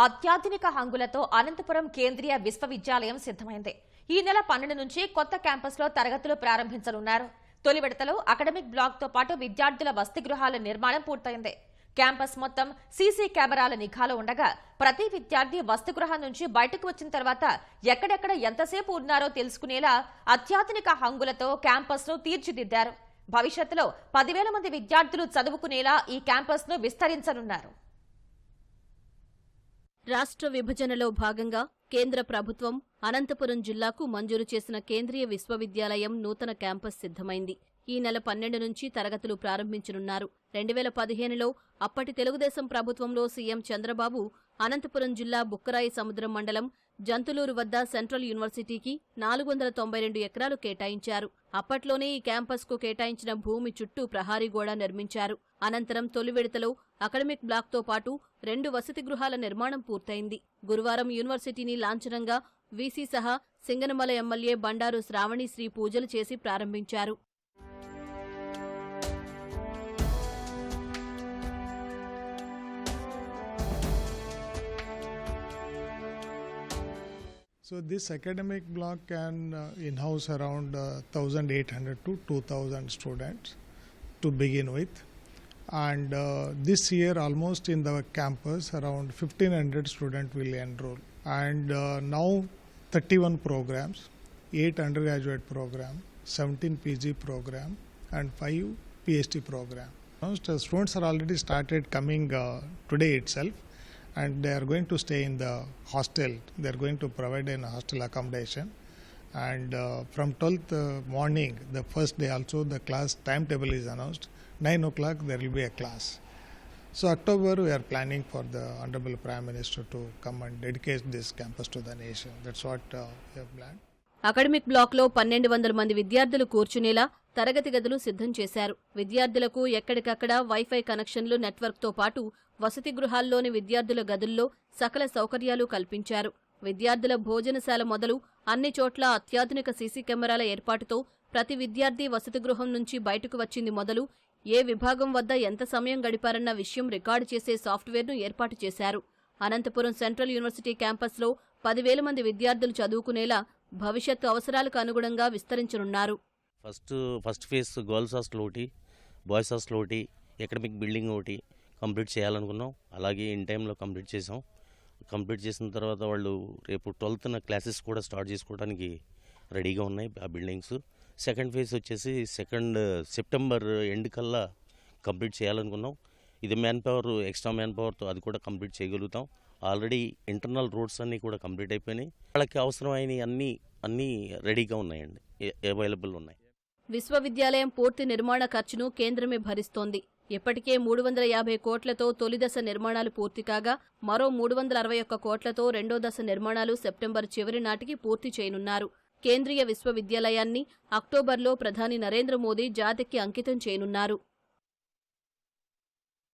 అత్యాధునిక హంగులతో అనంతపురం కేంద్రీయ విశ్వవిద్యాలయం సిద్ధమైంది. ఈ నెల 12 నుంచి కొత్త క్యాంపస్ లో తరగతులు ప్రారంభించనున్నారు. తొలి విడతలో అకాడమిక్ బ్లాక్ తో పాటు విద్యార్థుల వసతి గృహాల నిర్మాణం పూర్తయింది. క్యాంపస్ మొత్తం సీసీ కెమెరాల నిఘాలో ఉండగా ప్రతి విద్యార్థి వసతి గృహం నుంచి బయటకు వచ్చిన తర్వాత ఎక్కడెక్కడ ఎంతసేపు ఉన్నారో తెలుసుకునేలా అత్యాధునిక హంగులతో క్యాంపస్ ను తీర్చిదిద్దారు. భవిష్యత్తులో 10,000 మంది విద్యార్థులు చదువుకునేలా ఈ క్యాంపస్ ను విస్తరించనున్నారు. రాష్ట్ర విభజనలో భాగంగా కేంద్ర ప్రభుత్వం అనంతపురం జిల్లాకు మంజూరు చేసిన కేంద్రీయ విశ్వవిద్యాలయం నూతన క్యాంపస్ సిద్ధమైంది. ఈ నెల 12 నుంచి తరగతులు ప్రారంభించనున్నారు. 2015లో అప్పటి తెలుగుదేశం ప్రభుత్వంలో సీఎం చంద్రబాబు అనంతపురం జిల్లా బుక్కరాయి సముద్రం మండలం జంతులూరు వద్ద సెంట్రల్ యూనివర్సిటీకి 492 ఎకరాలు కేటాయించారు. అప్పట్లోనే ఈ క్యాంపస్కు కేటాయించిన భూమి చుట్టూ ప్రహారీ గోడ నిర్మించారు. అనంతరం తొలి విడతలో అకాడమిక్ బ్లాక్తో పాటు 2 వసతి గృహాల నిర్మాణం పూర్తయింది. గురువారం యూనివర్సిటీని లాంఛనంగా వీసీ సహా సింగనమల ఎమ్మెల్యే బండారు శ్రావణిశ్రీ పూజలు చేసి ప్రారంభించారు. So this academic block can in-house around 1,800 to 2,000 students to begin with, and this year almost in the campus around 1,500 students will enroll, and now 31 programs, 8 undergraduate program, 17 PG program and 5 PhD program. Students are already started coming today itself, and they are going to stay in the hostel. They are going to provide an hostel accommodation, and from 12th morning, the first day also, the class timetable is announced. 9 o'clock there will be a class. So October we are planning for the Honorable Prime Minister to come and dedicate this campus to the nation. That's what we have planned. Academic block లో 1,200 మంది విద్యార్థులు కూర్చునేలా తరగతి గదులు సిద్ధం చేశారు. విద్యార్థులకు ఎక్కడికక్కడ wifi కనెక్షన్లు, నెట్వర్క్ తో పాటు వసతి గృహాల్లోని విద్యార్థుల గదుల్లో సకల సౌకర్యాలు కల్పించారు. విద్యార్థుల భోజనశాల మొదలు అన్ని చోట్ల అత్యాధునిక సీసీ కెమెరాల ఏర్పాటుతో ప్రతి విద్యార్థి వసతి గృహం నుంచి బయటకు వచ్చింది మొదలు ఏ విభాగం వద్ద ఎంత సమయం గడిపారన్న విషయం రికార్డు చేసే సాఫ్ట్వేర్ను ఏర్పాటు చేశారు. అనంతపురం సెంట్రల్ యూనివర్సిటీ క్యాంపస్లో 10,000 మంది విద్యార్థులు చదువుకునేలా భవిష్యత్తు అవసరాలకు అనుగుణంగా విస్తరించనున్నారు. ఫస్ట్ ఫేజ్ గర్ల్స్ హాస్టల్ ఒకటి, బాయ్స్ హాస్టల్ ఒకటి, అకాడమిక్ బిల్డింగ్ ఒకటి కంప్లీట్ చేయాలనుకున్నాం. అలాగే ఇన్ టైంలో కంప్లీట్ చేసాం. కంప్లీట్ చేసిన తర్వాత వాళ్ళు రేపు 12th క్లాసెస్ కూడా స్టార్ట్ చేసుకోవడానికి రెడీగా ఉన్నాయి ఆ బిల్డింగ్స్. సెకండ్ ఫేజ్ వచ్చేసి 2 సెప్టెంబర్ ఎండ్ కల్లా కంప్లీట్ చేయాలనుకున్నాం. ఇది మ్యాన్ పవర్, ఎక్స్ట్రా మ్యాన్ పవర్తో అది కూడా కంప్లీట్ చేయగలుగుతాం. ఆల్రెడీ ఇంటర్నల్ రోడ్స్ అన్నీ కూడా కంప్లీట్ అయిపోయినాయి. వాళ్ళకి అవసరమైన అన్నీ రెడీగా ఉన్నాయండి, అవైలబుల్ ఉన్నాయి. విశ్వవిద్యాలయం పూర్తి నిర్మాణ ఖర్చును కేంద్రమే భరిస్తోంది. ఇప్పటికే 350 కోట్లతో తొలిదశ నిర్మాణాలు పూర్తి కాగా మరో 361 కోట్లతో రెండో దశ నిర్మాణాలు సెప్టెంబర్ చివరి నాటికి పూర్తి చేయనున్నారు. కేంద్రీయ విశ్వవిద్యాలయాన్ని అక్టోబర్లో ప్రధాని నరేంద్ర మోదీ జాతికి అంకితం చేయనున్నారు.